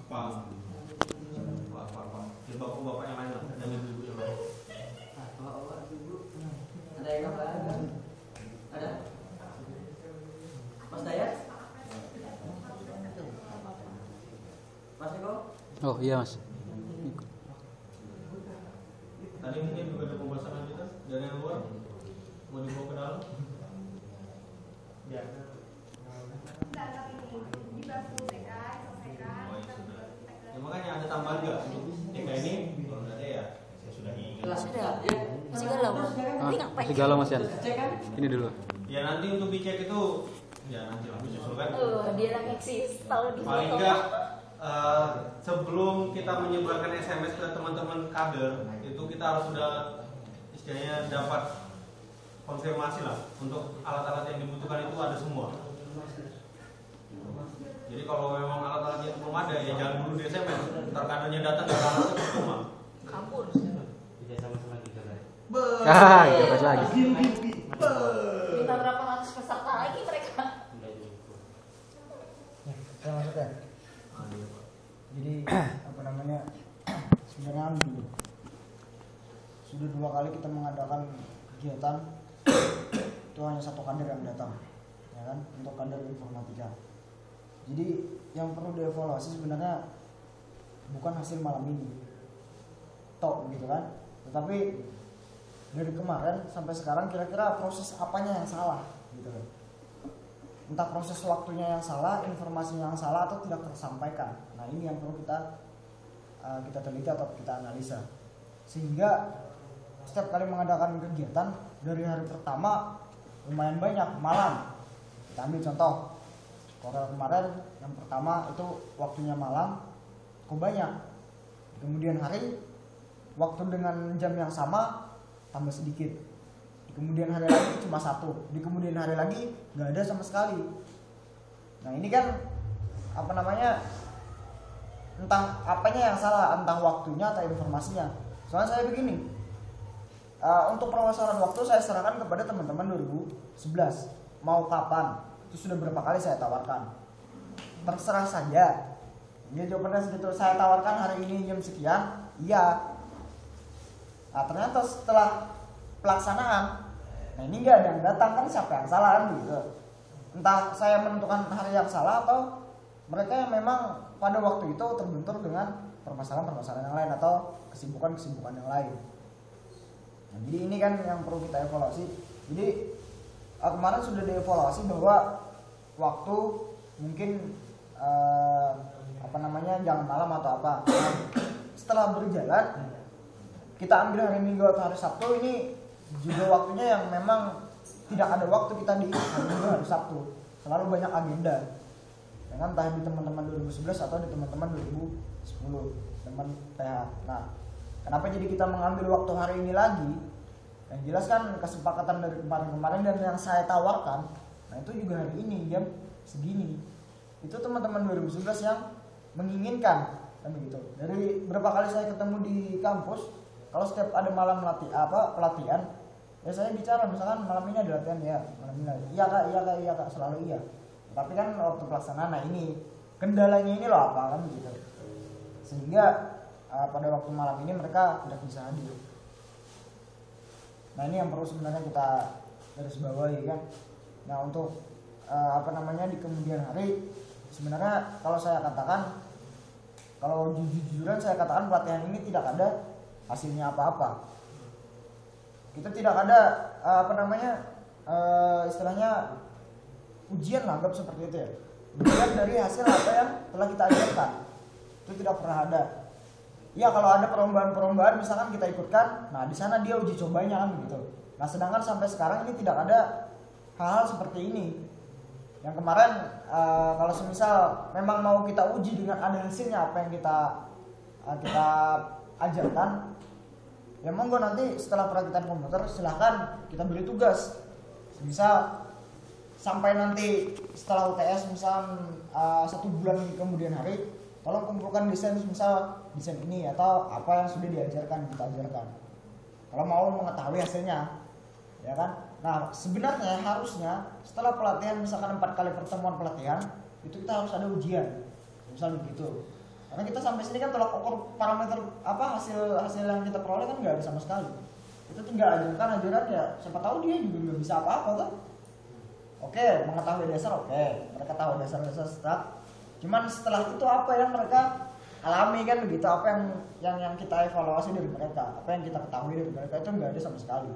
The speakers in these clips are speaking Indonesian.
Pak. Jadi bapak yang lain lah, dan ibu yang lain. Ada yang lain? Ada? Mas Dayat? Mas Eko? Oh iya mas. Tadi mungkin juga ada pembahasan lanjutan dari yang luar, mau dibawa ke dalam? Ya. Ya, makanya ada tambahan nggak untuk TK ini? Kalau nggak ada ya, saya sudah ingat. Sudah. Masih galau. Tapi ngapain? Masih galau mas Yan. Ini dulu. Ya nanti untuk dicek itu, ya nanti lah disusulkan. Dia lagi eksis, tahu di Paling foto. enggak sebelum kita menyebarkan SMS ke teman-teman kader, itu kita harus sudah istilahnya dapat konfirmasi lah untuk alat-alat yang dibutuhkan itu ada semua. Jadi kalau memang alat-alatnya itu belum ada, ya jangan dulu di SMS. Ntar kadernya datang nggak ada alatnya percuma. Kabur. Tidak sama-sama kita lah. Gabas lagi. Minta berapa ratus peserta lagi mereka? Saya maksudnya. Jadi apa namanya? Sebenarnya dulu sudah 2 kali kita mengadakan kegiatan itu hanya 1 kader yang datang, ya kan, untuk kader informatika. Jadi yang perlu dievaluasi sebenarnya bukan hasil malam ini, tok gitu kan, tetapi dari kemarin sampai sekarang kira-kira proses apanya yang salah gitu kan. Entah proses waktunya yang salah, informasinya yang salah atau tidak tersampaikan. Nah ini yang perlu kita teliti atau kita analisa. Sehingga setiap kali mengadakan kegiatan dari hari pertama lumayan banyak malam. Kita ambil contoh. Kalau kemarin yang pertama itu waktunya malam, kok banyak. Kemudian hari waktu dengan jam yang sama tambah sedikit. Kemudian hari lagi cuma 1, di kemudian hari lagi nggak ada sama sekali. Nah ini kan apa namanya, entah apanya yang salah, entah waktunya atau informasinya. Soalnya saya begini, untuk permasalahan waktu saya serahkan kepada teman-teman 2011 mau kapan, itu sudah berapa kali saya tawarkan, terserah saja. Ya jawabannya segitu, saya tawarkan hari ini jam sekian, iya. Nah ternyata setelah pelaksanaan, nah ini nggak ada yang datang, kan siapa yang salah kan gitu. Entah saya menentukan hari yang salah atau mereka yang memang pada waktu itu terbentur dengan permasalahan-permasalahan yang lain atau kesibukan-kesibukan yang lain. Nah, jadi ini kan yang perlu kita evaluasi. Jadi kemarin sudah dievaluasi bahwa waktu mungkin apa namanya jangan malam atau apa. Nah, setelah berjalan kita ambil hari Minggu atau hari Sabtu, ini juga waktunya yang memang tidak ada waktu kita di hari Minggu hari Sabtu, selalu banyak agenda, dengan entah di teman-teman 2011 atau di teman-teman 2010 teman PH. Nah, kenapa jadi kita mengambil waktu hari ini lagi? Yang jelas kan kesepakatan dari kemarin-kemarin dan yang saya tawarkan, nah itu juga hari ini jam segini. Itu teman-teman 2011 yang menginginkan, kan begitu. Dari berapa kali saya ketemu di kampus, kalau setiap ada malam pelatihan, ya saya bicara misalkan malam ini ada latihan ya, malam ini iya kak, selalu iya. Tapi kan waktu pelaksanaan, nah ini kendalanya ini loh apa kan gitu. Sehingga pada waktu malam ini mereka tidak bisa hadir. Nah ini yang perlu sebenarnya kita garis bawahi kan. Nah untuk apa namanya di kemudian hari, sebenarnya kalau saya katakan, kalau jujur-jujuran saya katakan pelatihan ini tidak ada hasilnya apa-apa. Kita tidak ada apa namanya istilahnya ujian lah, anggap seperti itu ya. Ujian dari hasil apa yang telah kita ajarkan, itu tidak pernah ada. Ya kalau ada perlombaan-perlombaan misalkan kita ikutkan, nah di sana dia uji cobanya kan begitu. Nah sedangkan sampai sekarang ini tidak ada hal-hal seperti ini. Yang kemarin kalau semisal memang mau kita uji dengan ada hasilnya apa yang kita ajarkan, ya monggo nanti setelah perakitan komputer silahkan kita beri tugas. Misal sampai nanti setelah UTS misal 1 bulan kemudian hari, tolong kumpulkan desain misal desain ini atau apa yang sudah diajarkan kita ajarkan. Kalau mau mengetahui hasilnya, ya kan? Nah sebenarnya harusnya setelah pelatihan misalkan 4 kali pertemuan pelatihan itu kita harus ada ujian, misal begitu. Karena kita sampai sini kan tolak ukur parameter apa hasil yang kita peroleh kan nggak ada sama sekali. Kita tinggal ajaran ya, siapa tahu dia juga nggak bisa apa-apa kan. Oke, mengetahui dasar oke, mereka tahu dasar-dasar stat. Cuman setelah itu apa yang mereka alami kan begitu, apa yang kita evaluasi dari mereka, apa yang kita ketahui dari mereka itu nggak ada sama sekali.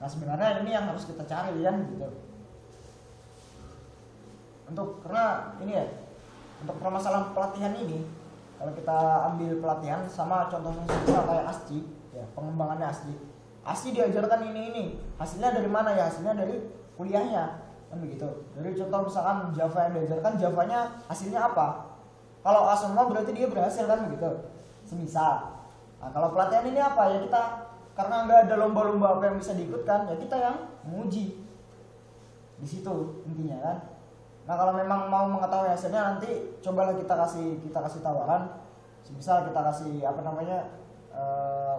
Nah sebenarnya ini yang harus kita cari kan gitu. Karena ini ya, untuk permasalahan pelatihan ini, kalau kita ambil pelatihan sama contohnya kayak ASCII, ya pengembangannya ASCII diajarkan ini, hasilnya dari mana ya? Hasilnya dari kuliahnya, kan begitu. Dari contoh misalkan Java yang diajarkan, Javanya hasilnya apa? Kalau A semua berarti dia berhasil kan begitu, semisal. Nah kalau pelatihan ini apa ya, kita karena nggak ada lomba-lomba apa yang bisa diikutkan, ya kita yang menguji di situ intinya kan. Nah kalau memang mau mengetahui hasilnya nanti cobalah kita kasih tawaran, misal kita kasih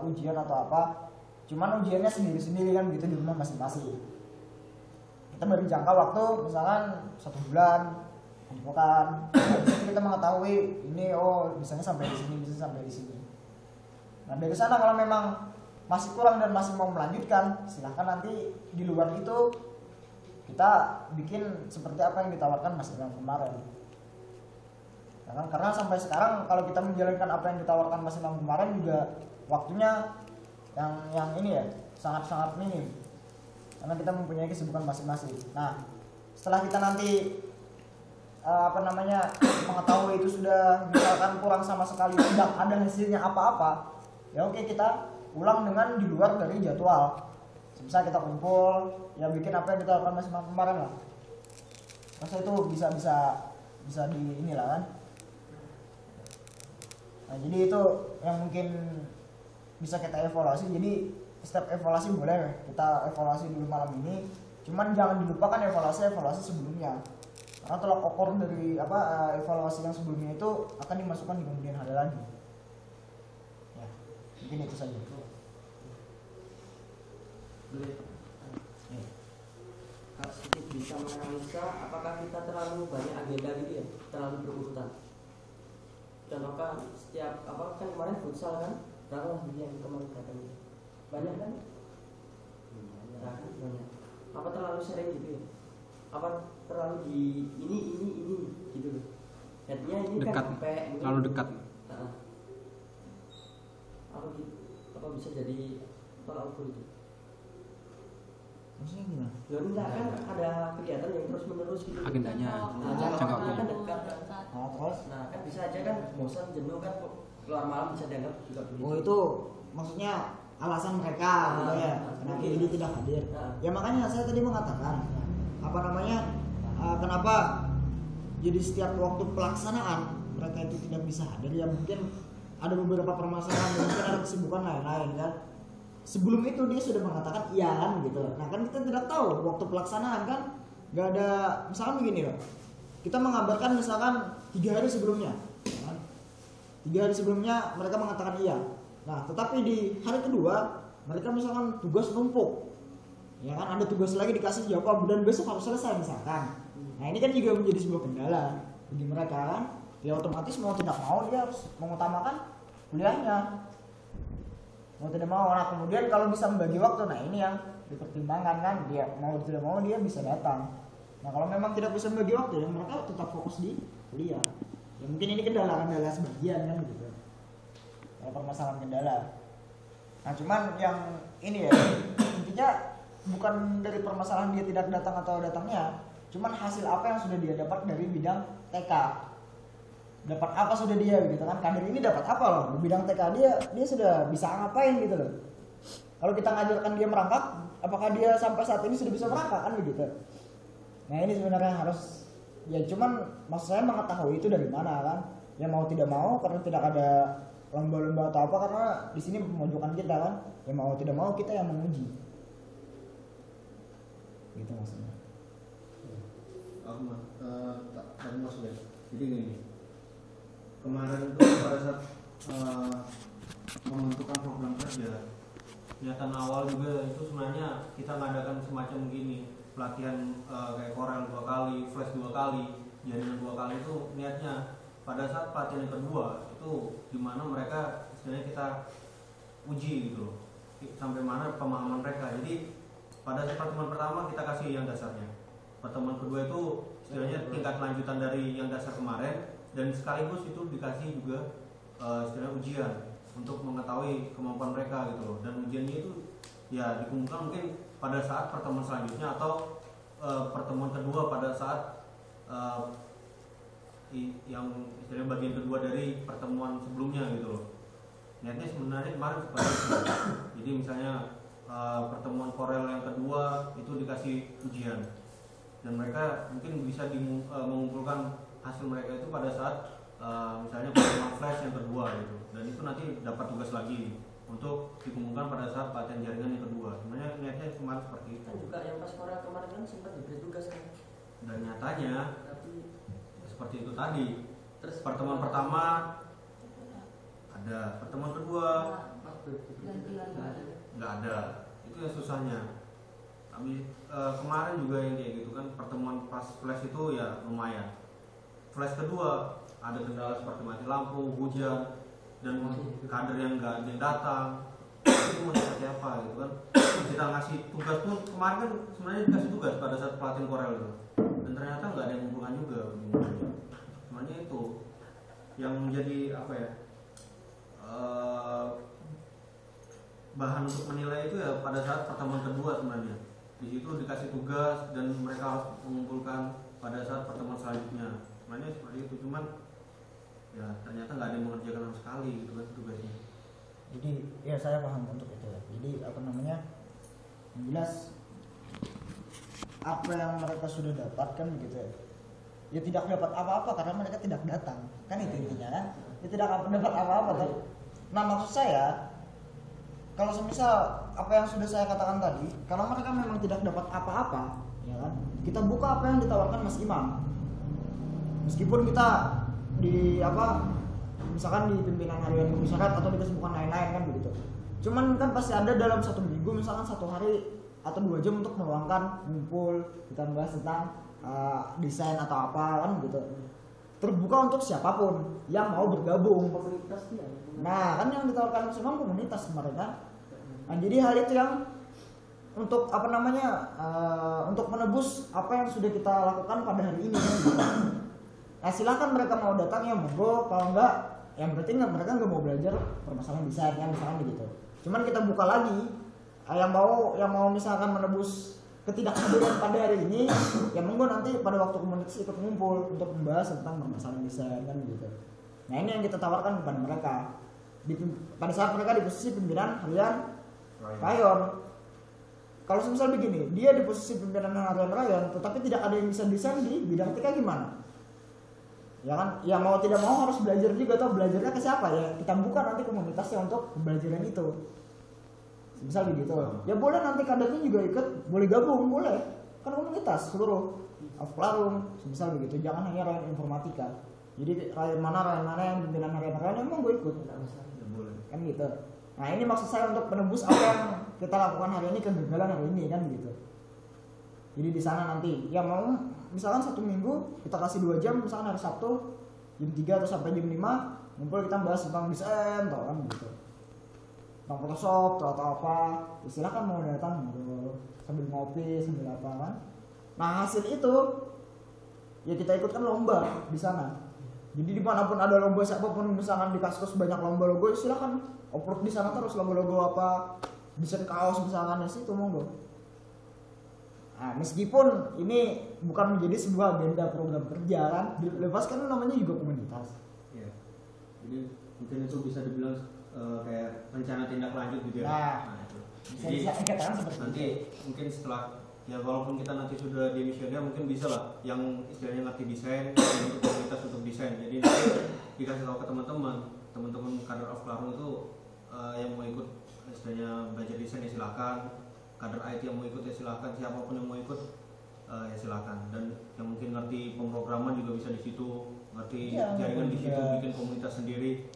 ujian atau apa, cuman ujiannya sendiri kan gitu di rumah masing-masing. Kita beri jangka waktu misalkan 1 bulan, bukan kita mengetahui ini misalnya sampai di sini, bisa sampai di sini. Nah dari sana kalau memang masih kurang dan masih mau melanjutkan, silahkan nanti di luar itu kita bikin seperti apa yang ditawarkan Mas Ilham kemarin. Karena sampai sekarang kalau kita menjalankan apa yang ditawarkan Mas Ilham kemarin juga waktunya yang ini ya sangat-sangat minim. Karena kita mempunyai kesibukan masing-masing. Nah, setelah kita nanti mengetahui itu sudah misalkan kurang sama sekali, tidak ada hasilnya apa-apa, ya oke kita ulang dengan di luar dari jadwal. Bisa kita kumpul, ya bikin apa yang kita lakukan Mas kemarin lah. Masa itu bisa di inilah kan. Nah jadi itu yang mungkin bisa kita evaluasi. Jadi setiap evaluasi boleh kita evaluasi dulu malam ini. Cuman jangan dilupakan evaluasi sebelumnya. Karena tolak ukur dari evaluasi yang sebelumnya itu akan dimasukkan di kemudian hari lagi. Ya, mungkin itu saja. Kalau sedikit bisa menganalisa apakah kita terlalu banyak agenda gitu ya, terlalu berurutan. Contohkan setiap kan kemarin futsal kan, berapa yang kemarin katanya banyak kan? Banyak. Apa terlalu sering gitu ya? Apa terlalu di ini gitu loh. Jadinya ini dekat, kan capek, terlalu dekat. Apa bisa jadi tolak ukur itu? Maksudnya gimana? Ya enggak kan ada kegiatan yang terus menerus gitu. Agendanya Jangka jangka waktunya kan waktu. dekat kan. Terus? Nah kan bisa aja kan bosan jenuh kan keluar malam bisa dianggap juga begitu. Itu maksudnya alasan mereka gitu ya. Kenapa ini tidak hadir? Ya makanya saya tadi mengatakan kenapa jadi setiap waktu pelaksanaan mereka itu tidak bisa hadir, ya mungkin ada beberapa permasalahan, mungkin ada kesibukan lain-lain kan. Sebelum itu dia sudah mengatakan iya kan gitu. Nah kan kita tidak tahu waktu pelaksanaan kan nggak ada, misalkan begini loh, kita mengabarkan misalkan 3 hari sebelumnya kan? 3 hari sebelumnya mereka mengatakan iya. Nah tetapi di hari kedua mereka misalkan tugas numpuk, ya kan, ada tugas lagi dikasih jawab dan besok harus selesai misalkan. Nah ini kan juga menjadi sebuah kendala bagi mereka kan. Ya otomatis mau tidak mau dia harus mengutamakan kuliahnya, mau tidak mau. Nah kemudian kalau bisa membagi waktu, nah ini yang dipertimbangkan kan, dia mau tidak mau dia bisa datang. Nah kalau memang tidak bisa membagi waktu, ya mereka tetap fokus di kuliah. Ya mungkin ini kendala sebagian kan gitu, permasalahan kendala. Nah cuman yang ini ya intinya bukan dari permasalahan dia tidak datang atau datangnya, cuman hasil apa yang sudah dia dapat dari bidang TK. Dapat apa sudah dia gitu kan, kader ini dapat apa loh di bidang TK, dia sudah bisa ngapain gitu loh. Kalau kita ngajarkan dia merangkak, apakah dia sampai saat ini sudah bisa merangkak kan begitu. Nah ini sebenarnya harus, ya cuman maksud saya mengetahui itu dari mana kan. Ya mau tidak mau karena tidak ada lomba-lomba atau apa, karena di sini pemojokkan kita kan. Ya mau tidak mau kita yang menguji. Gitu maksudnya. Aku maksudnya jadi gini, kemarin itu pada saat membentukkan program kerja, niatan awal juga itu sebenarnya kita ngadakan semacam gini, pelatihan kayak Corel 2 kali, Flash 2 kali, jaringan 2 kali, itu niatnya pada saat pelatihan yang kedua itu dimana mereka istilahnya kita uji gitu loh, sampai mana pemahaman mereka. Jadi pada pertemuan pertama kita kasih yang dasarnya, pertemuan kedua itu istilahnya tingkat lanjutan dari yang dasar kemarin, dan sekaligus itu dikasih juga istilahnya ujian untuk mengetahui kemampuan mereka gitu loh. Dan ujiannya itu ya dikumpulkan mungkin pada saat pertemuan selanjutnya atau pertemuan kedua pada saat yang istilahnya bagian kedua dari pertemuan sebelumnya gitu loh. Niatnya sebenarnya kemarin seperti itu. Jadi misalnya pertemuan Korel yang kedua itu dikasih ujian, dan mereka mungkin bisa mengumpulkan hasil mereka itu pada saat misalnya pertemuan flash yang kedua gitu, dan itu nanti dapat tugas lagi untuk dikumpulkan pada saat pelatihan jaringan yang kedua. Sebenarnya niatnya kemarin seperti itu. Kan juga yang pas Korea kemarin kan sempat diberi tugas kan. Dan nyatanya Tapi seperti itu tadi. terus Pertemuan pertama ada, pertemuan kedua nggak ada. Itu yang susahnya. Kemarin juga yang kayak gitu kan, pertemuan pas flash itu ya lumayan. Flash kedua ada kendala seperti mati lampu, hujan, dan kader yang nggak ada yang datang. Itu mau seperti apa gitu kan? Kita ngasih tugas pun kemarin kan sebenarnya dikasih tugas pada saat pelatihan Korel itu, dan ternyata nggak ada yang mengumpulkan juga. Sebenarnya itu yang menjadi apa ya, bahan untuk menilai itu ya pada saat pertemuan kedua sebenarnya. Di situ dikasih tugas dan mereka harus mengumpulkan pada saat pertemuan selanjutnya. Sebenarnya seperti itu, cuman ya ternyata nggak ada yang mengerjakan sama sekali gitu kan tugasnya. Jadi ya saya paham untuk itu ya. Jadi apa namanya, yang jelas apa yang mereka sudah dapatkan gitu ya, ya tidak dapat apa-apa karena mereka tidak datang, kan itu intinya kan, ya tidak dapat apa-apa tuh. Nah maksud saya, kalau semisal apa yang sudah saya katakan tadi, kalau mereka memang tidak dapat apa-apa, ya kan, kita buka apa yang ditawarkan Mas Imam. Meskipun kita di apa, misalkan di pimpinan harian masyarakat atau di kesibukan lain-lain kan begitu. Cuman kan pasti ada dalam satu minggu misalkan 1 hari atau 2 jam untuk meluangkan ngumpul, kita bahas tentang desain atau apa kan gitu. Terbuka untuk siapapun yang mau bergabung. komunitas dia. Nah kan yang ditawarkan Mas Imam komunitas kemarin kan. Nah jadi hal itu yang untuk apa namanya, untuk menebus apa yang sudah kita lakukan pada hari ini kan gitu. Nah silakan mereka mau datang ya monggo, kalau enggak yang berarti mereka nggak mau belajar permasalahan desain kan misalkan begitu. Cuman kita buka lagi, yang mau misalkan menebus ketidakhadiran pada hari ini ya monggo nanti pada waktu komunitas ikut ngumpul untuk membahas tentang permasalahan desain kan gitu. Nah ini yang kita tawarkan kepada mereka pada saat mereka di posisi pimpinan harian rayon. Kalau misal begini, dia di posisi pimpinan harian rayon tetapi tidak ada yang bisa desain di bidang TK gimana? Ya kan, ya mau tidak mau harus belajar juga, atau belajarnya ke siapa ya, kita buka nanti komunitasnya untuk pembelajaran itu. Misal begitu, ya boleh nanti kadernya juga ikut, boleh gabung, boleh kan komunitas seluruh Aflarung, misal begitu, jangan hanya rayon informatika. Jadi rayon mana yang pimpinan harian emang gue ikut, Ya, boleh. kan gitu. Nah ini maksud saya untuk menembus apa yang kita lakukan hari ini, kegagalan hari ini kan gitu. Jadi di sana nanti ya mau misalkan 1 minggu kita kasih 2 jam, misalkan hari Sabtu jam 3 atau sampai jam 5 ngumpul kita bahas tentang desain atau kan gitu, tentang Photoshop atau apa, silakan mau datang gitu, sambil ngopi sambil apa kan. Nah hasil itu ya kita ikutkan lomba di sana. Jadi dimanapun ada lomba, siapapun misalkan di Kaskus banyak lomba logo, silakan upload di sana terus logo-logo apa, desain kaos misalkan ya situ monggo. Nah, meskipun ini bukan menjadi sebuah agenda program kerja kan, dilepaskan namanya juga komunitas. Ya. Jadi mungkin itu bisa dibilang kayak rencana tindak lanjut gitu ya. Nah, itu. Bisa Jadi dikatakan seperti nanti itu. mungkin setelah ya walaupun kita nanti sudah di misioner mungkin bisa lah yang istilahnya ngerti desain untuk komunitas untuk desain. Jadi nanti dikasih tahu ke teman-teman kader Aflarung itu yang mau ikut istilahnya belajar desain ya silakan. Kader IT yang mau ikut ya silakan, siapapun yang mau ikut ya silakan. Dan yang mungkin ngerti pemrograman juga bisa di situ, ngerti Ya, jaringan di situ, ya. bikin komunitas sendiri.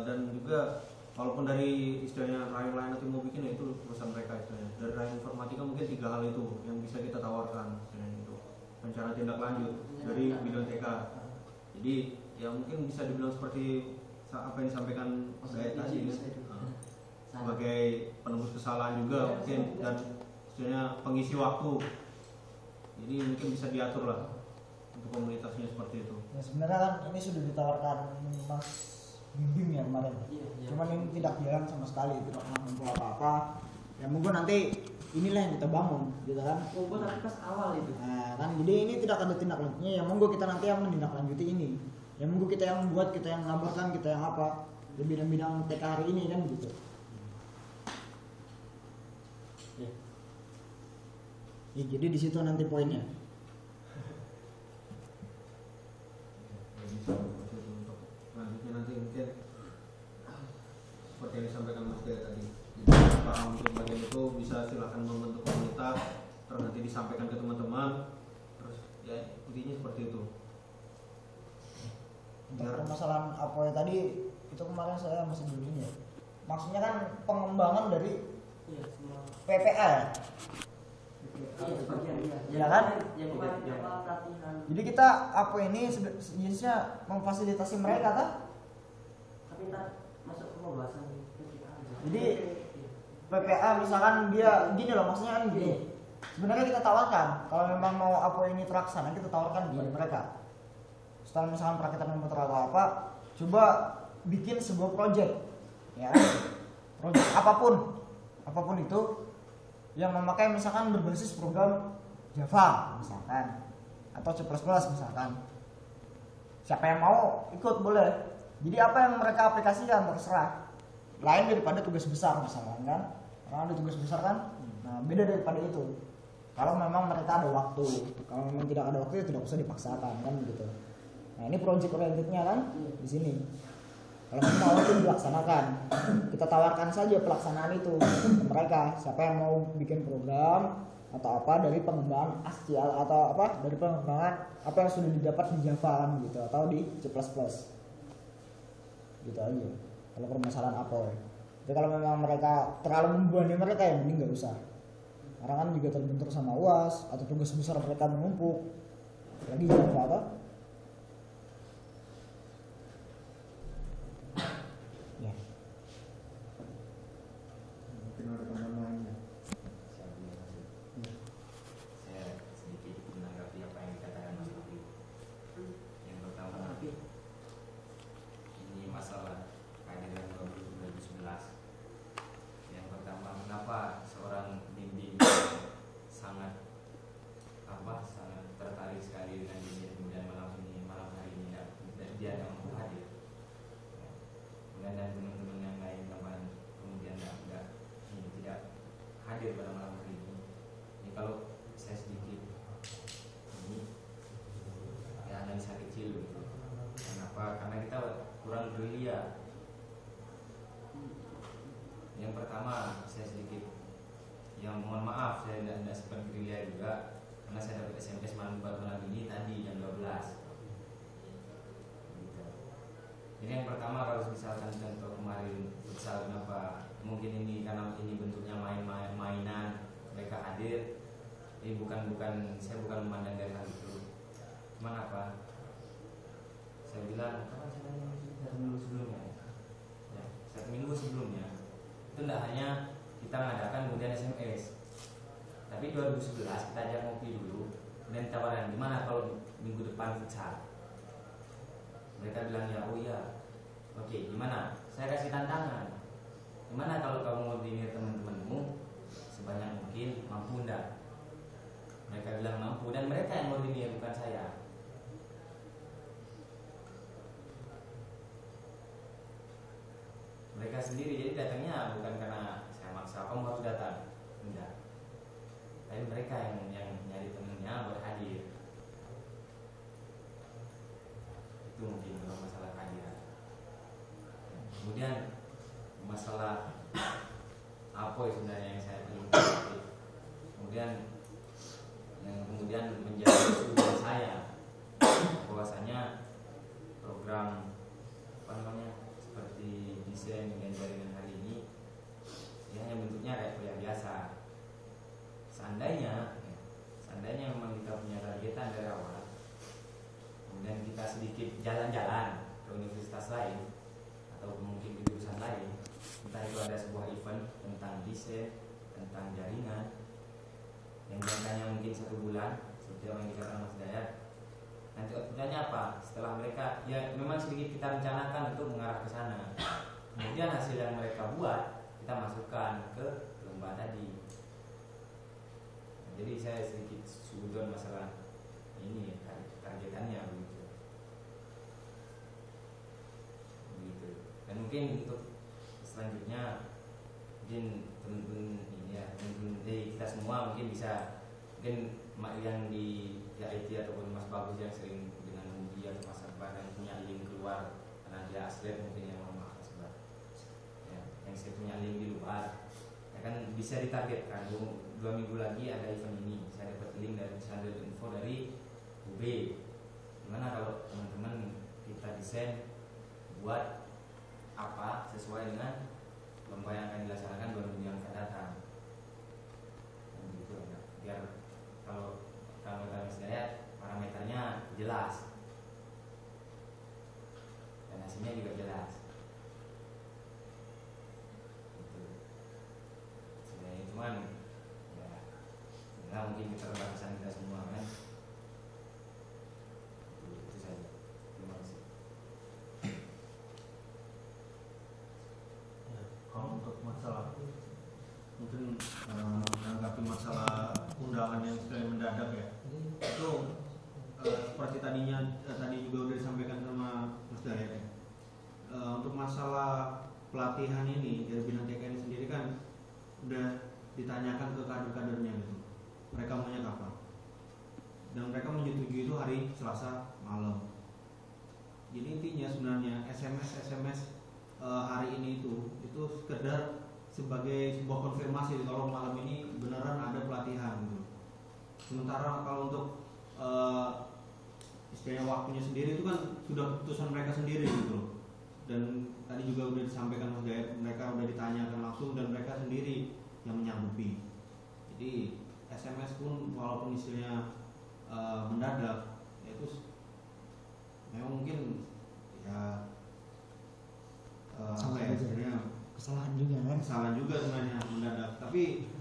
Dan juga walaupun dari istilahnya rayon lain nanti mau bikin ya itu urusan mereka istilahnya. Dari rayon informatika mungkin 3 hal itu yang bisa kita tawarkan istilahnya itu rencana tindak lanjut dari bidang TK. Jadi ya mungkin bisa dibilang seperti apa yang disampaikan Mas Gayat tadi, sebagai penembus kesalahan juga mungkin, dan istilahnya pengisi waktu. Jadi mungkin bisa diatur lah untuk komunitasnya seperti itu. Ya sebenarnya kan ini sudah ditawarkan Mas Bimbing ya kemarin. Iya. Cuman ini tidak jalan sama sekali, tidak pernah membawa apa-apa. Ya mungkin nanti inilah yang kita bangun, gitu kan? Kumpul tapi pas awal itu. Nah, kan jadi ini tidak ada tindak lanjutnya. Ya monggo kita nanti yang menindaklanjuti ini. Ya monggo kita yang membuat, kita yang melaporkan, kita yang apa di bidang-bidang TK hari ini kan gitu. Ya, jadi di situ nanti poinnya. Untuk selanjutnya nanti mungkin seperti yang disampaikan Mas Gayat tadi, jadi paham untuk bagian itu bisa silakan membentuk komunitas, terus nanti disampaikan ke teman-teman, terus ya intinya seperti itu. Untuk permasalahan apa ya tadi itu kemarin saya masih belum ya. Maksudnya kan pengembangan dari Iya, semua. PPA ya. Iya, sebagian iya. Iya kan? Yang kemarin apa pelatihan. Jadi kita apa ini sejenisnya memfasilitasi mereka kan? Tapi ntar masuk ke pembahasan PPA. Jadi PPA misalkan dia gini loh, maksudnya kan gini. Sebenarnya kita tawarkan kalau memang mau apa ini terlaksana, kita tawarkan kepada mereka. Setelah misalkan perakitan komputer atau apa, coba bikin sebuah project, ya, project apapun itu yang memakai misalkan berbasis program Java misalkan atau C++ misalkan. Siapa yang mau ikut boleh. Jadi apa yang mereka aplikasikan terserah. Lain daripada tugas besar misalkan kan. Karena ada tugas besar kan. Nah, beda daripada itu. Kalau memang mereka ada waktu. Kalau memang tidak ada waktu ya tidak usah dipaksakan kan gitu. Nah, ini project orientednya kan di sini. Kalau kita mau itu dilaksanakan, kita tawarkan saja pelaksanaan itu ke mereka. Siapa yang mau bikin program atau apa dari pengembangan ASCII atau apa dari pengembangan apa yang sudah didapat di Java kan gitu atau di C++. Gitu aja. Kalau permasalahan apa ya. Tapi kalau memang mereka terlalu membebani mereka ya mending nggak usah. Karena kan juga terbentur sama UAS atau tugas besar mereka menumpuk. Lagi Java apa? Ya. Mungkin ada tambahan lainnya. Saya sedikit menanggapi apa yang dikatakan Mas Rudi. Yang pertama, ini masalah kehadiran 2011. Yang pertama, kenapa seorang bimbing sangat tertarik sekali dengan diri, kemudian malam hari ini dia tidak mampu hadir. Dan teman-teman yang lain kemudian tidak hadir pada malam hari ini. Ini kalau saya sedikit ini ya analisa kecil gitu. Kenapa? Karena kita kurang gerilya. Yang pertama saya sedikit yang mohon maaf saya tidak sempat gerilya juga karena saya dapat SMS malam ini tadi jam 12. Gitu. Ini yang pertama kalau misalkan contoh kemarin futsal, kenapa mungkin ini karena ini bentuknya mainan mereka hadir. Ini saya bukan memandang dari hal itu. Cuman apa? Saya bilang kapan saya tanya satu minggu sebelumnya. Ya, 1 minggu sebelumnya itu tidak hanya kita mengadakan kemudian SMS, tapi 2011 kita ajak ngopi dulu dan tawaran gimana kalau minggu depan futsal. Mereka bilang ya, oh iya, oke, gimana? Saya kasih tantangan. Gimana kalau kamu ngordinir teman-temanmu sebanyak mungkin, mampu enggak? Mereka bilang mampu dan mereka yang ngordinir bukan saya. Mereka sendiri, jadi datangnya bukan karena saya maksa kamu harus datang, enggak. Tapi mereka yang nyari temennya buat hadir. Itu mungkin kalau masalah kehadiran. Kemudian masalah apa sebenarnya yang saya paling kritik. Kemudian yang kemudian menjadi usulan saya bahwasanya program apa namanya seperti desain dengan jaringan hari ini ya hanya bentuknya kayak kuliah biasa. Seandainya memang kita kelas lain atau mungkin di jurusan lain, entah itu ada sebuah event tentang desain, tentang jaringan yang jangkanya mungkin 1 bulan seperti yang dikatakan Mas Dayat. Nanti outputnya apa? Setelah mereka, ya memang sedikit kita rencanakan untuk mengarah ke sana. Kemudian hasil yang mereka buat kita masukkan ke lomba tadi. Jadi saya sedikit sudon masalah ini targetannya begitu. Dan mungkin untuk selanjutnya mungkin teman-teman ini ya, kita semua mungkin bisa mungkin yang di IT ataupun Mas Bagus yang sering dengan Budi atau Mas Akbar yang punya link keluar karena dia asli mungkin yang mau Mas Akbar ya, yang saya punya link di luar ya kan bisa ditargetkan 2 minggu lagi ada event ini, saya dapat link dari channel info dari UB. Gimana kalau teman-teman kita desain buat apa sesuai dengan lomba yang akan dilaksanakan 2 minggu yang akan datang gitu ya. Biar kalau Mas Dayat parameternya jelas dan hasilnya juga jelas gitu. Sebenarnya cuman ya nggak mungkin keterbatasan kita semua kan. Itu saja. Terima kasih. Ya, kalau untuk masalah mungkin menanggapi masalah undangan yang sekali mendadak ya, itu seperti tadi juga udah disampaikan sama Mas Dayat ya. Untuk masalah pelatihan ini dari bidang TKN sendiri kan udah ditanyakan ke kader-kadernya gitu, mereka maunya kapan, dan mereka menyetujui itu hari Selasa malam. Jadi intinya sebenarnya SMS hari ini itu sekedar sebagai sebuah konfirmasi kalau malam ini beneran ada pelatihan gitu. Sementara kalau untuk istilahnya waktunya sendiri itu kan sudah keputusan mereka sendiri gitu loh. Dan tadi juga udah disampaikan Mas Dayat, mereka udah ditanyakan langsung dan mereka sendiri yang menyanggupi. Jadi SMS pun walaupun istilahnya mendadak, ya itu memang mungkin ya apa ya istilahnya kesalahan juga kan? Kesalahan juga sebenarnya mendadak. Tapi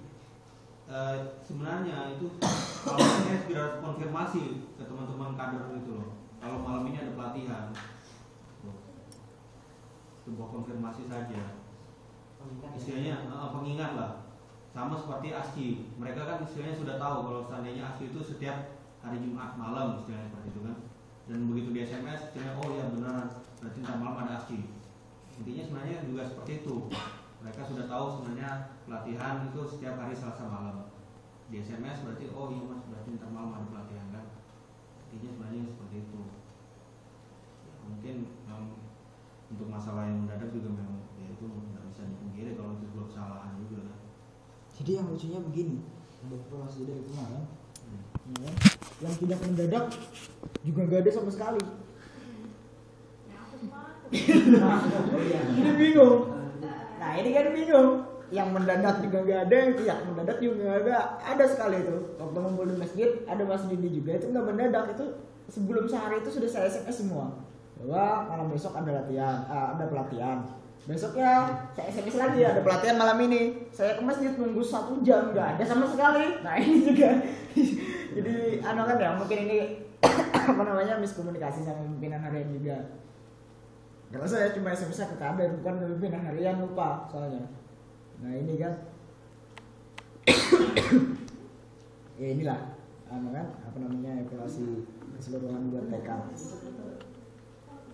sebenarnya itu kalau saya segera konfirmasi ke teman-teman kader itu loh, kalau malam ini ada pelatihan, sebuah konfirmasi saja, istilahnya pengingat lah, sama seperti ASCI. Mereka kan istilahnya sudah tahu kalau seandainya ASCI itu setiap hari Jumat malam istilahnya seperti itu kan, dan begitu di SMS istilahnya oh ya beneran berarti ntar malam ada ASCI. Intinya sebenarnya juga seperti itu, mereka sudah tahu sebenarnya pelatihan itu setiap hari Selasa malam. Di SMS berarti oh iya mas berarti ntar malam ada pelatihan kan. Intinya sebenarnya seperti itu ya, mungkin untuk masalah yang mendadak juga memang ya itu nggak bisa dipungkiri kalau itu sebuah kesalahan juga kan. Jadi yang lucunya begini, ada evaluasi dari kemarin ya, yang tidak mendadak juga nggak ada sama sekali. Ini bingung. Nah ini kan bingung. Yang mendadak juga nggak ada, yang tidak mendadak juga nggak ada sekali itu. Waktu ngumpul di masjid, ada Mas Didi juga itu nggak mendadak, itu sebelum sehari itu sudah saya SMS semua bahwa malam besok ada latihan, ada pelatihan. Besoknya saya SMS lagi ada pelatihan malam ini. Saya ke masjid nunggu 1 jam nggak ada sama sekali. Nah ini juga. Jadi kan ya mungkin ini apa namanya miskomunikasi sama pimpinan harian juga. Kalau saya cuma SMS ke kader bukan ke pimpinan harian, lupa soalnya. Nah ini kan ya inilah kan apa namanya evaluasi keseluruhan buat TK.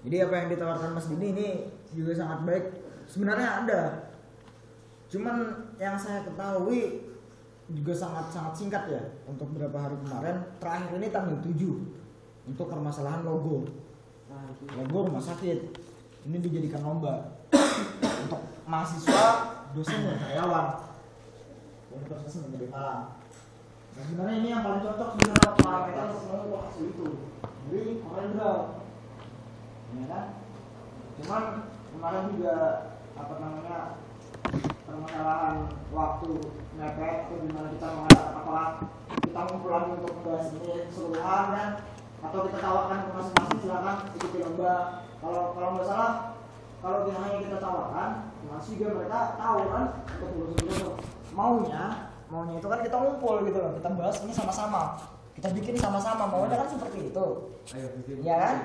Jadi apa yang ditawarkan Mas Dini ini juga sangat baik. Sebenarnya ada, cuman yang saya ketahui juga sangat singkat ya. Untuk beberapa hari kemarin, terakhir ini tanggal 7 untuk permasalahan logo rumah sakit ini dijadikan lomba untuk mahasiswa, dosen dan karyawan untuk proses menjadi malam. Nah sebenarnya ini yang paling cocok sebenarnya para kita semua lokasi itu. Jadi Corel ya kan? Cuman kemarin juga apa namanya permasalahan waktu mepet atau gimana kita mengatakan apakah kita ngumpul lagi untuk membahas ini keseluruhan kan, atau kita tawarkan ke masing-masing silakan ikuti lomba kalau nggak salah, kalau hanya kita tawarkan, masih juga mereka tahu kan untuk maunya itu kan kita ngumpul gitu loh, kita bahas ini sama-sama, kita bikin sama-sama, maunya kan seperti itu. Iya kan?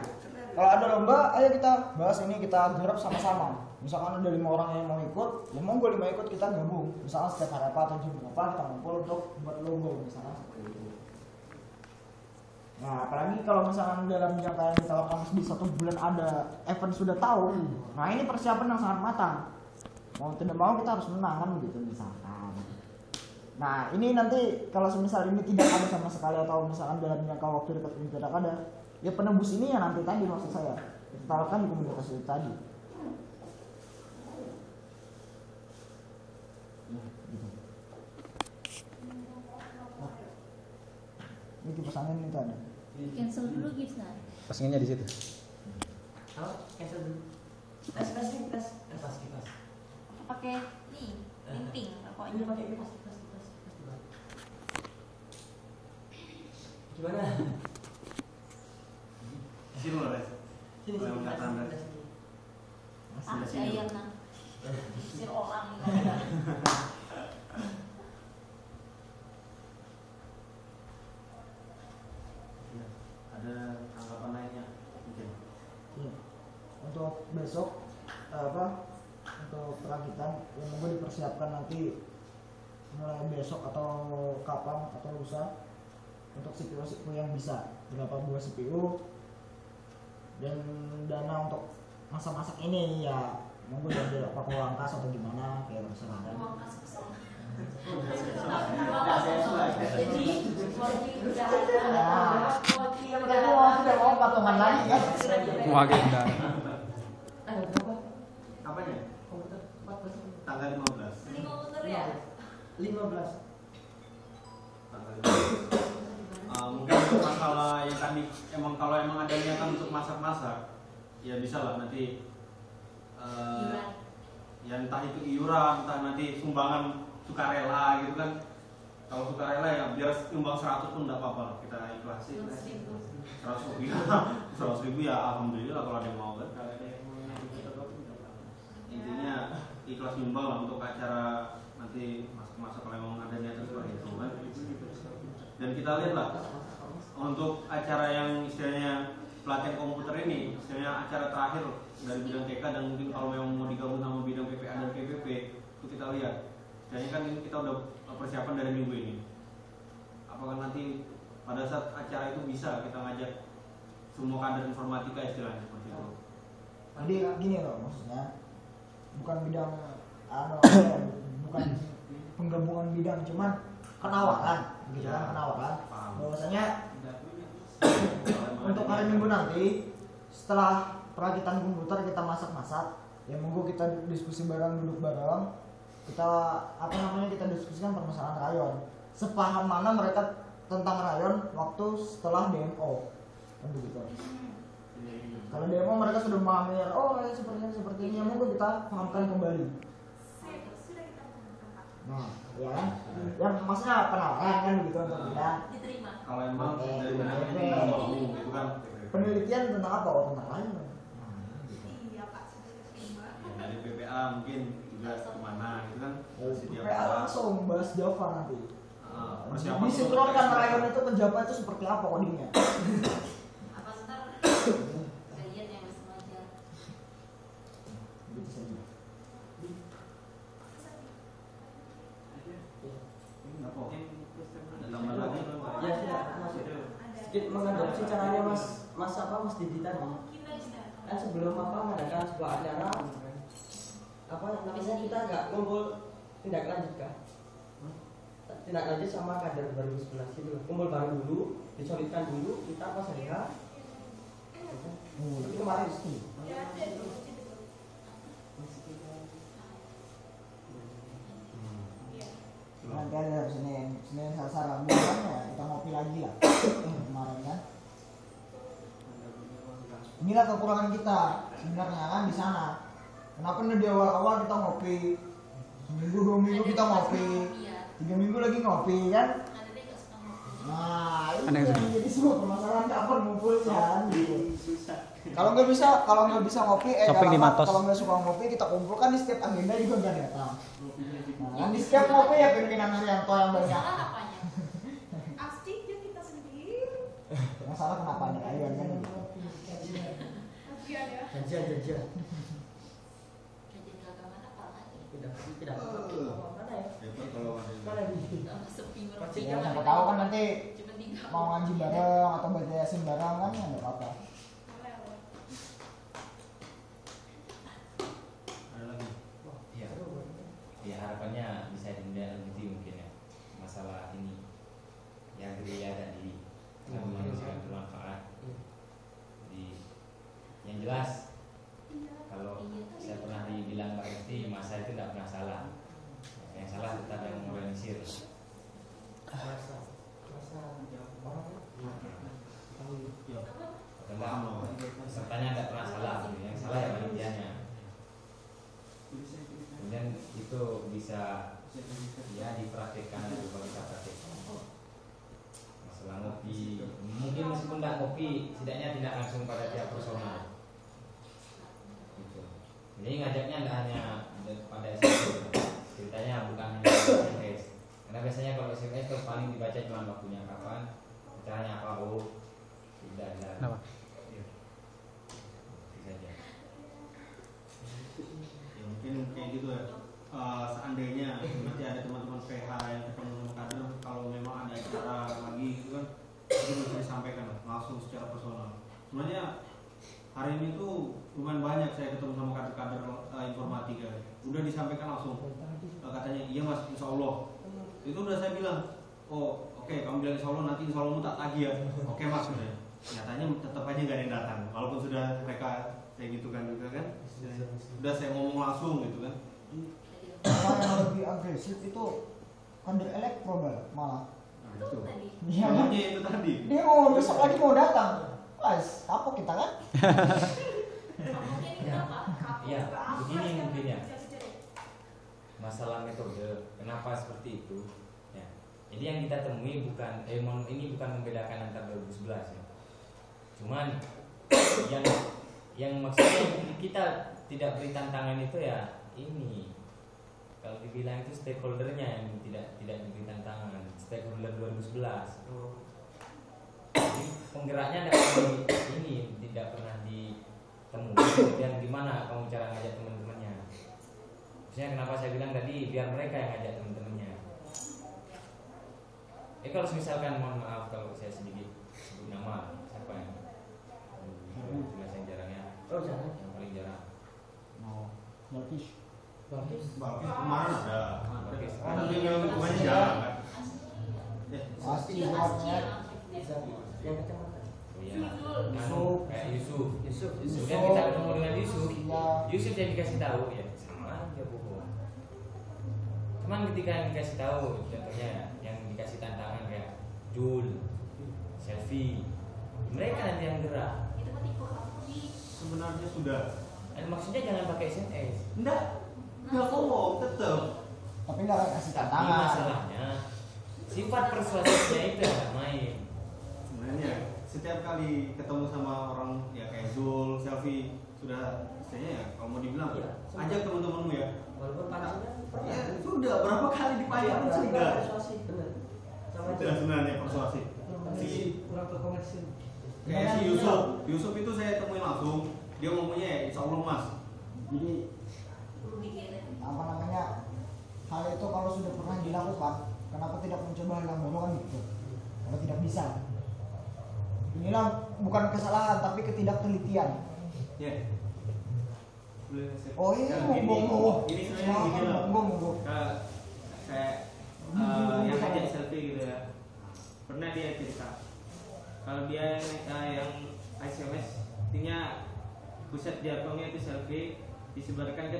Kalau ada lomba, ayo kita bahas ini, kita garap sama-sama. Misalkan ada 5 orang yang mau ikut, ya monggo 5 ikut, kita gabung. Misalkan setiap hari apa atau jam berapa kita ngumpul untuk buat logo misalkan seperti itu. Nah, apalagi kalau misalkan dalam jangka yang ditawarkan di 1 bulan ada event sudah tahu, nah ini persiapan yang sangat matang. Mau tidak mau kita harus menang kan begitu misalkan. Nah, ini nanti kalau semisal ini tidak ada sama sekali atau misalkan dalam jangka waktu dekat ini tidak ada, ya penembus ini ya nanti tadi maksud saya. Kita tawarkan di komunitas itu tadi. Ini kipas angin itu ada. Cancel dulu Gibson. Pasangannya di situ. Halo, cancel dulu. Kipas. Pakai nih, pink Ini pokoknya. pakai kipas. Gimana? Di sini loh, Res. Sini Kalau nggak tahan, Res. Ah, saya nah. Sir orang. Ada tanggapan lainnya mungkin? Iya. Untuk besok untuk perakitan yang mau dipersiapkan nanti mulai besok atau kapan atau lusa untuk CPU yang bisa berapa buah CPU dan dana untuk masak-masak ini ya monggo dari apa Wangkas atau gimana kayak terserah kan. Jadi Tidak mau patungan lagi kan. Mau agenda. Ada berapa? Apanya? Komputer 14. Tanggal 15. ini komputer ya. 15. Tanggal 15. Mungkin untuk masalah yang tadi kalau emang ada niatan untuk masak-masak, ya bisa lah nanti. Ya entah itu iuran, entah nanti sumbangan sukarela gitu kan. Kalau sukarela ya biar nyumbang 100 pun enggak apa-apa, kita ikhlasin. 100.000 ya alhamdulillah kalau ada yang mau kan. Intinya ikhlas nyumbang lah untuk acara nanti masak-masak kalau emang ada niatan seperti itu kan. Dan kita lihat lah untuk acara yang istilahnya pelatihan komputer ini, istilahnya acara terakhir dari bidang TK dan mungkin kalau memang mau digabung sama bidang PPA dan PPP itu kita lihat. Istilahnya kan ini kita udah persiapan dari minggu ini. Apakah nanti pada saat acara itu bisa kita ngajak semua kader informatika istilahnya seperti itu. Jadi gini loh maksudnya bukan bidang bukan penggabungan bidang cuman penawaran gitu kan, penawaran bahwasanya untuk hari Minggu nanti setelah perakitan komputer kita masak-masak ya monggo kita diskusi bareng, duduk bareng, kita kita diskusikan permasalahan rayon, sepaham mana mereka tentang rayon waktu setelah DMO kan begitu. Kalau demo mereka sudah memahami, oh ya seperti ini, ya monggo kita pahamkan kembali. Nah, ya kan? Yang maksudnya penawaran kan begitu untuk kita. Diterima. Kalau emang dari mana mau gitu kan. Penelitian tentang apa? Oh, tentang lain. Iya Pak. Ya, dari PPA mungkin juga kemana gitu kan. PPA langsung bahas Java nanti. Persiapan Disinkronkan rayon itu ke Java itu seperti apa codingnya? Apa ntar? Kalian yang masih ngajar. Gitu saja. Ada tambah lagi? Ya sudah masuk. Sedikit mengadopsi caranya Mas Didi tadi. Kan sebelum mengadakan sebuah acara namanya kita nggak ngumpul tindak lanjut kan? Tindak lanjut sama kader 2011 itu kumpul bareng dulu, disolidkan dulu, kita pas hari H. Itu kemarin sih. Nanti ada Senin Selasa Rabu kan ya kita ngopi lagi lah kemarin kan. Inilah kekurangan kita sebenarnya kan di sana. Kenapa nih di awal-awal kita ngopi, seminggu 2 minggu kita ngopi, 3 minggu lagi ngopi kan? Nah itu yang jadi sebuah permasalahan kapan ngumpulnya kan gitu. Kalau nggak bisa ngopi, Shopping di Matos. kalau nggak suka ngopi kita kumpulkan di setiap agenda juga nggak datang. Nah, di setiap ngopi ya pimpinan Haryanto yang banyak. Masalah apanya? Asiknya kita sendiri. Masalah kenapa ada kalian kan? Kasihan ya. Jajan. Kajian keagamaan apa lagi? Tidak mana ya? Mana di? Tambah sepi Pasti Ya, kan siapa tahu kan nanti Cuma 3 mau ngaji bareng atau baca yasin bareng kan ya nggak apa-apa. Ada lagi. Iya. Ya harapannya bisa ditindaklanjuti mungkin ya masalah ini ya gerilya tadi yang manusia bermanfaat. Jadi yang jelas kalau saya pernah dibilang Mbak Resti masa itu tidak pernah salah. Yang salah tetap yang mengorganisir. Masa orang Tentang pesertanya tidak pernah salah, gitu. Yang salah ya panitianya. Kemudian itu bisa ya dipraktikkan atau kita praktikkan. Masalah ngopi, mungkin meskipun tidak ngopi, setidaknya tidak langsung pada tiap personal. Gitu. Jadi ngajaknya tidak hanya pada SMS, ceritanya bukan hanya SMS. Karena biasanya kalau SMS itu paling dibaca cuma waktunya kapan, caranya apa, tidak. Kenapa? Itu saja. Ya mungkin kayak gitu ya. Seandainya nanti ada teman-teman PH yang ketemu sama kader, kalau memang ada acara lagi itu kan itu bisa disampaikan langsung secara personal. Sebenarnya hari ini tuh lumayan banyak saya ketemu sama kader-kader informatika. Udah disampaikan langsung. Katanya iya mas, insya Allah. Itu udah saya bilang, oh oke, kamu bilang insya Allah, nanti insya Allah tak lagi ya. Oke mas, udah. Nyatanya tetap aja gak ada yang datang. Walaupun sudah mereka kayak gitu kan juga kan. Udah saya ngomong langsung gitu kan. Orang yang lebih agresif itu kader elektro malah. Nah, itu. tadi. Iya, Makanya itu tadi. dia mau besok lagi mau datang. Pas, apa kita kan? Ngomongnya ini apa? Kapok Iya, juga apa? begini mungkin ya. Jelek-jelek. Masalah metode, kenapa seperti itu? Ya. Jadi yang kita temui ini bukan membedakan antara 2011 ya. Cuman yang maksudnya kita tidak beri tantangan itu ya ini. Kalau dibilang itu stakeholdernya yang tidak diberi tantangan, stakeholder 2011. Jadi penggeraknya tidak pernah ditemui. Kemudian gimana kamu cara ngajak teman-temannya? Maksudnya kenapa saya bilang tadi biar mereka yang ngajak teman-temannya. Kalau misalkan mohon maaf kalau saya sedikit sebut nama siapa yang jelas yang jarangnya, Oh jangan. yang paling jarang. Oh, Balkis. Bagus. Balkis kemarin ada. Balkis. Tapi memang bukannya jarang kan. Pasti Iya, jawabnya. Yang kecamatan. Oh iya, Manu, kayak Yusuf. Yusuf. Kemudian kita ketemu dengan Yusuf. Iya. Yusuf yang dikasih tahu ya sama aja bohong. Cuman ketika yang dikasih tahu, contohnya yang dikasih tantangan kayak Jul, selfie, mereka nanti yang gerak. Itu kan tipe kamu nih. Sebenarnya sudah. Maksudnya jangan pakai SMS. Enggak ngomong tetap. Tapi nggak kasih Tapi tantangan. masalahnya sifat persuasifnya itu yang nggak main. Sebenarnya setiap kali ketemu sama orang ya kayak Zul, selfie sudah istilahnya ya kalau mau dibilang Iya, ajak teman-temanmu ya. Walaupun pancingnya pernah. Ya sudah berapa kali dipanjang sudah. Persuasi benar. Sama Sudah sebenarnya persuasif. Si kurang ke komersil. kayak si Yusuf itu saya temuin langsung. Dia ngomongnya ya insya Allah mas. Jadi Perlu dikirim. apa namanya, hal itu kalau sudah pernah dilakukan, kenapa tidak mencoba hal yang baru kan gitu? Kalau tidak bisa, inilah bukan kesalahan tapi ketidaktelitian. Ya. Boleh saya- Oh iya, Nah, monggo. Ini sebenarnya gini loh. Monggo. Kayak yang ngajak selfie gitu ya. Pernah dia cerita kalau dia yang SMS intinya pusat jatuhnya itu selfie disebarkan ke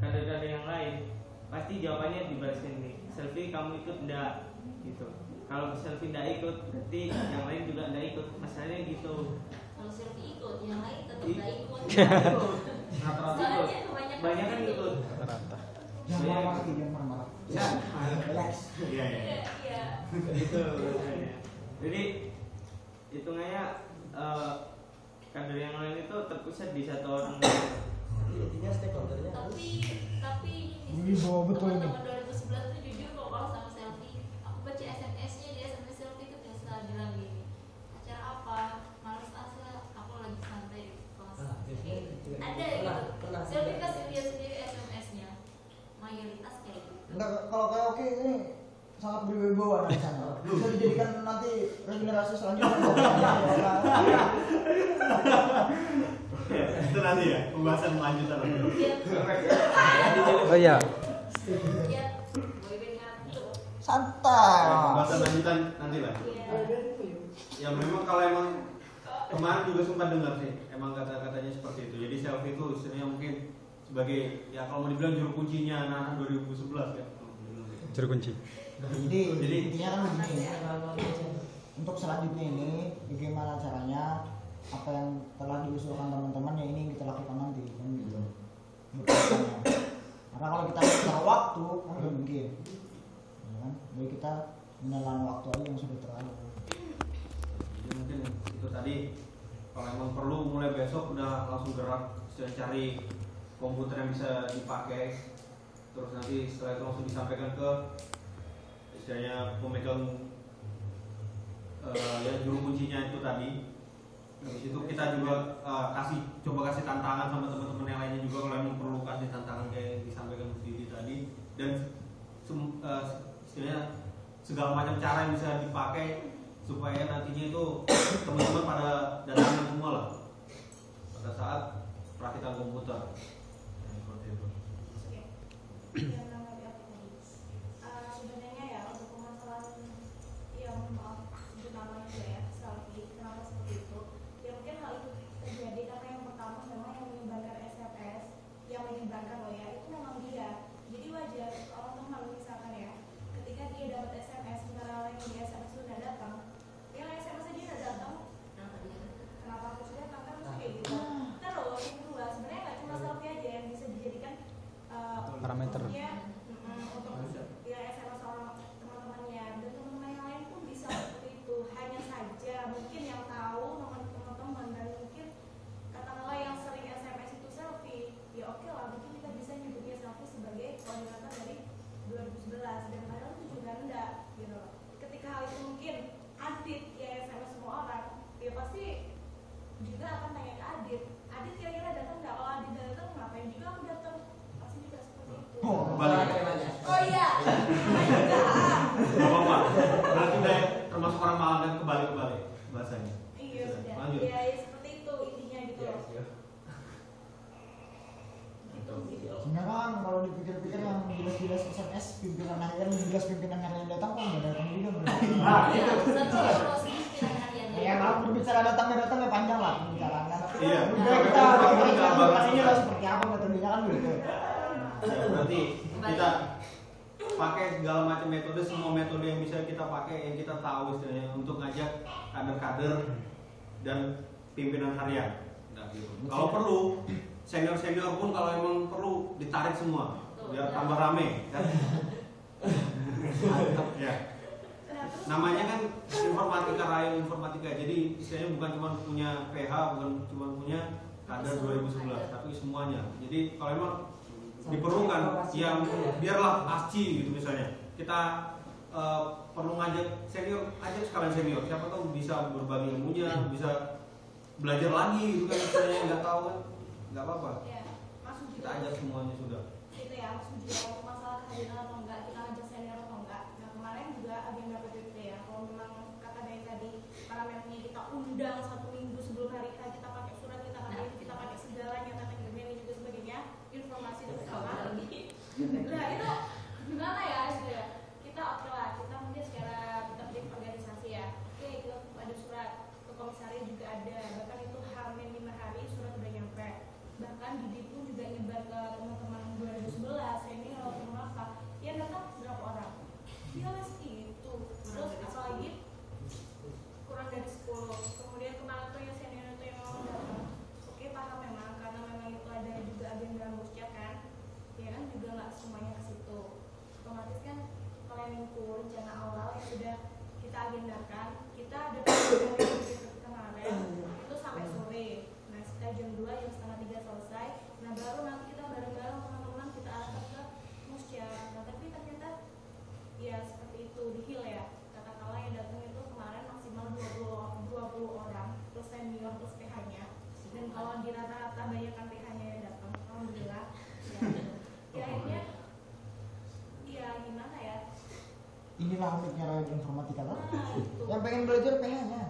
kader-kader yang lain, pasti jawabannya dibalaskan nih, selfie kamu ikut enggak gitu. Kalau selfie enggak ikut berarti yang lain juga enggak ikut, masalahnya gitu. Kalau selfie ikut, yang lain tetap Iya. nggak ikut. Rata-rata ikut, Soalnya kebanyakan banyak kan ikut. Rata. Jangan marah-marah, jangan marah-marah. Ya. Relax. Iya iya. Iya, iya. Gitu biasanya. Jadi hitungannya kader yang lain itu terpusat di satu orang. Intinya stakeholdernya harus. Tapi Ini bawa betul ini. teman-teman 2011 tuh jujur kok kalau sama selfie. Aku baca SMS-nya di SMS selfie itu biasa bilang gini, acara apa? Males asa, aku lagi santai di kelas. Jadi ada gitu. Pernah. Selfie kasih lihat sendiri SMS-nya. Mayoritas kayak gitu. Enggak, kalau kayak oke ini sangat berwibawa di sana. Bisa dijadikan nanti regenerasi selanjutnya. Itu nanti ya pembahasan lanjutan. Iya. Oh iya. Iya. Boyband ngatur. Santai. Pembahasan lanjutan nanti lah. Iya. Ya memang kalau emang kemarin juga sempat dengar sih, emang kata-katanya seperti itu. Jadi selfie itu istilahnya mungkin sebagai ya kalau mau dibilang juru kuncinya anak-anak 2011 ya. Juru kunci. Jadi intinya kan begini. Untuk selanjutnya ini bagaimana caranya, apa yang telah diusulkan teman-teman ya ini yang kita lakukan nanti kan gitu. Berkaitannya. Karena kalau kita taruh waktu kan nggak mungkin, ya kan? Jadi kita menelan waktu aja yang sudah terlalu. Jadi mungkin itu tadi kalau emang perlu mulai besok udah langsung gerak sudah cari komputer yang bisa dipakai, terus nanti setelah itu langsung disampaikan ke istilahnya pemegang ya juru kuncinya itu tadi. Habis itu kita juga coba kasih tantangan sama teman-teman yang lainnya juga kalau emang perlu kasih tantangan kayak yang disampaikan Bu Didi tadi, dan istilahnya segala macam cara yang bisa dipakai supaya nantinya itu teman-teman pada datangan semua lah pada saat praktikan komputer. Seperti itu. Yang namanya apa tadi? Sebenarnya ya untuk permasalahan yang maaf sebut namanya ya selfie, kenapa seperti itu? Ya mungkin hal itu terjadi karena yang pertama memang yang menyebarkan SMS, yang menyebarkan loh ya itu memang dia. Jadi wajar kalau teman misalkan ya, ketika dia dapat SMS sementara yang di SMS sudah datang, yang SMS dia sudah datang, kenapa aku sudah datang kan kayak gitu. Terus yang kedua sebenarnya nggak cuma selfie aja yang bisa dijadikan Parameter. untuk ya SMS orang teman-temannya dan teman-teman yang lain pun bisa seperti itu. Hanya saja mungkin yang tahu nomor teman-teman dan mungkin katakanlah yang sering SMS itu selfie, ya oke lah mungkin kita bisa nyebutnya selfie sebagai koordinator dari 2011 dan padahal itu juga enggak gitu loh. Ketika hal itu mungkin Adit ya SMS semua orang, ya pasti juga akan tanya ke Adit, Adit kira-kira datang nggak? Kalau Adit datang ngapain juga aku datang? Pasti juga seperti itu. Balik. Oh iya, Gak apa-apa. Berarti udah termasuk orang Malang dan kebalik bahasanya. iya sudah. Lanjut. Ya, ya seperti itu intinya gitu loh. Gitu. Sebenarnya kan kalau dipikir-pikir yang jelas-jelas SMS pimpinan harian, jelas pimpinan harian datang kok nggak datang juga berarti. Iya, satu promosi pimpinan harian. Ya kalau berbicara datang nggak datang ya panjang lah pembicaraan kan. Iya. Udah kita pastinya lah seperti apa metodenya kan gitu. Ya, berarti kita pakai segala macam metode, semua metode yang bisa kita pakai, yang kita tahu istilahnya untuk ngajak kader-kader dan pimpinan harian. Nah, gitu. Kalau perlu senior-senior pun kalau emang perlu ditarik semua biar tambah rame kan. Ya. Namanya kan informatika, rayon informatika. Jadi istilahnya bukan cuma punya PH, bukan cuma punya kader 2011, tapi semuanya. Jadi kalau emang diperlukan yang biarlah ASCI gitu misalnya. Kita perlu ngajak senior, ajak sekalian senior. Siapa tahu bisa berbagi ilmunya, bisa belajar lagi gitu kan misalnya nggak tahu kan. Nggak apa-apa. Ya, masuk Kita juga. ajak semuanya sudah. Itu ya, masuk juga untuk masalah kehadiran atau enggak, kita ngajak senior atau enggak. Nah kemarin juga agenda PPT ya, kalau memang kata dari tadi parameternya kita undang 1 minggu sebelum hari H, kita pakai surat, kita pakai kita pakai segalanya, tata ini juga sebagainya, informasi dan segala. Nah itu gimana ya gitu ya? Kita oke lah, kita mungkin secara kita bikin organisasi ya. Oke, kita ada surat ke komisaris juga ada, bahkan itu H-5 hari surat udah nyampe. Bahkan Didi pun juga nyebar ke teman-teman 2011 ini kalau teman apa yang datang berapa orang dia masih itu terus apalagi kurang dari 10 kemudian kemarin tuh yang senior itu yang mau datang oke paham memang karena memang itu ada juga agenda musya kan ya kan juga nggak semuanya ke situ otomatis kan planning tuh rencana awal yang sudah kita agendakan kita ada kemarin itu sampai sore sekitar jam 2, jam setengah 3 selesai. Nah baru nanti kita bareng-bareng teman-teman kita arahkan ke musya. Nah tapi ternyata ya seperti itu di Hill ya, katakanlah yang datang itu kemarin maksimal 20 orang plus senior plus PH-nya. Dan kalau di rata-rata banyakkan PH-nya yang datang, alhamdulillah ya akhirnya ya gimana ya, Inilah asiknya rakyat informatika kan? itu. Yang pengen belajar PH-nya.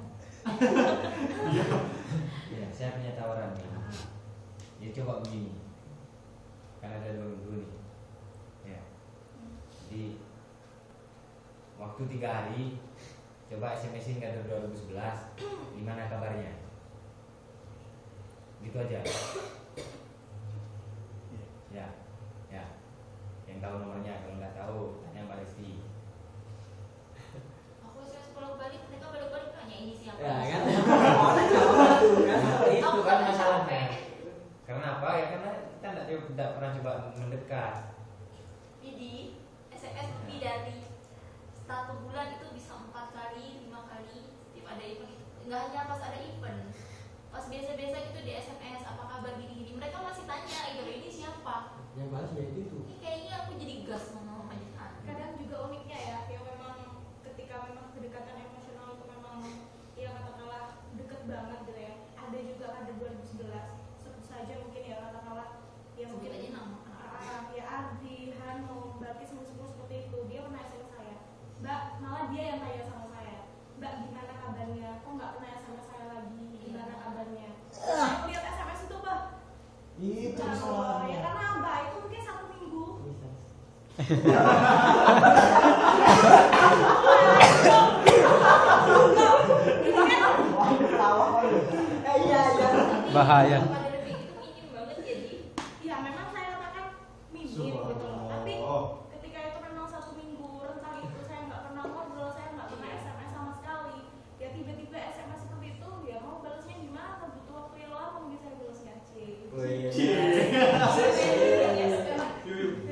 Ya, saya punya tawaran nih. Jadi coba begini, kan ada 2 minggu nih. Ya. Jadi waktu 3 hari, coba SMS-in kader 2011, gimana kabarnya? Gitu aja. Ya, ya. Yang tahu nomornya, kalau nggak tahu tanya Mbak Resti. Aku SMS bolak-balik, mereka balik-balik tanya ini siapa. Ya kan? Nah, itu kan masalahnya. Karena apa? Ya karena kita tidak pernah coba mendekat. Jadi SMS lebih dari 1 bulan itu bisa 4 kali, 5 kali setiap ada event. Nggak hanya pas ada event, pas biasa-biasa gitu di SMS apa kabar gini-gini, mereka masih tanya gitu, ini siapa? Yang balas ya itu. Ini kayaknya aku jadi gas ngomong sama Kadang juga uniknya ya, yang memang ketika memang kedekatan emosional itu memang ya katakanlah deket banget gitu ya. Ada juga ada 2011 sebut saja mungkin ya katakanlah ya Sebut mungkin aja nama. ya Ardi, Hanum, Baki semua seperti itu. Dia pernah SMS saya, Mbak, malah dia yang tanya sama saya, Mbak gimana kabarnya? Kok nggak pernah SMS saya lagi? Gimana kabarnya? Saya lihat SMS itu Mbak. Itu Ya kesalahannya. karena Mbak itu mungkin 1 minggu. Bahaya. Pada detik itu minim banget jadi. Ya memang saya katakan minim gitu loh. Tapi ketika itu memang 1 minggu rentang itu saya nggak pernah ngobrol, saya nggak pernah SMS sama sekali. Ya tiba-tiba SMS seperti itu, ya mau balasnya gimana? Butuh waktu yang lama mungkin saya balasnya C.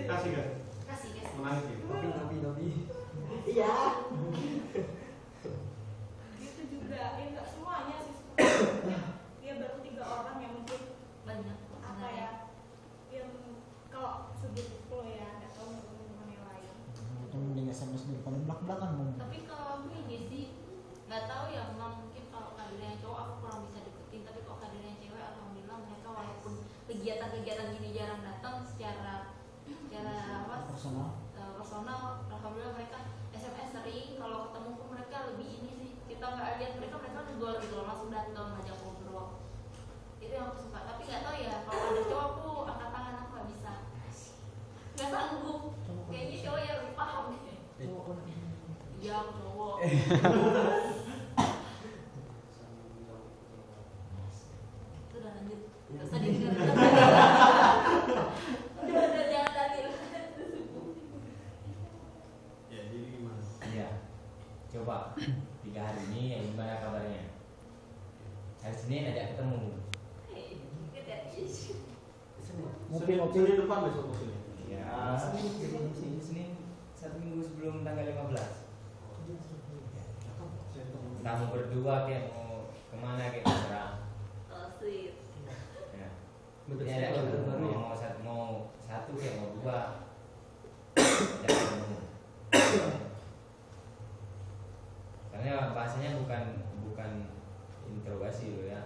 Kasih kan? Kasih guys. Menangis ya. Tapi. Iya. Gitu juga, ya nggak semuanya sih. Seperti itu. Ya baru 3 orang yang mungkin Banyak. apa ya, yang kalau sudut flow ya, nggak tahu teman-teman yang lain. Itu mending SMS daripada belak-belakan dong. Tapi kalau aku ini sih nggak tahu ya, memang mungkin kalau kadernya cowok aku kurang bisa deketin, tapi kalau kadernya cewek alhamdulillah mereka walaupun kegiatan-kegiatan gini jarang datang secara apa personal, alhamdulillah mereka SMS sering, kalau ketemu pun mereka lebih ini sih, kita nggak lihat mereka kedua gitu loh, langsung datang ngajak ngobrol, itu yang aku suka. Tapi nggak tahu ya, kalau ada cowok aku angkat tangan, aku nggak bisa, nggak sanggup, kayaknya cowok yang lebih paham deh. Iya cowok. Udah lanjut. Gak usah didengar. Udah jangan tadi. Ya, jadi gimana? Iya. Coba 3 hari ini yang gimana kabarnya? Hari Senin ajak ketemu. Senin depan besok maksudnya. Ya, Senin 1 minggu sebelum tanggal 15. Entah mau berdua kayak mau kemana kayak terserah. Asik. Ya. Bentuk Ini ada sekolah baru ya? mau satu kayak mau 2. Ajak ketemu. Karena bahasanya bukan interogasi loh ya,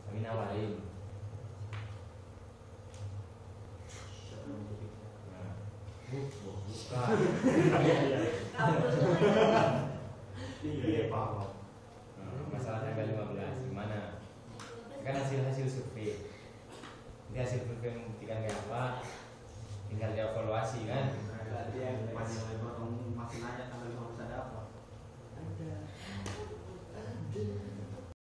tapi nawarin. Nah, bukan. Iya, paham. Nah, masalah tanggal 15 gimana? Kan hasil survei. Nanti hasil survei membuktikan kayak apa? Tinggal dievaluasi kan?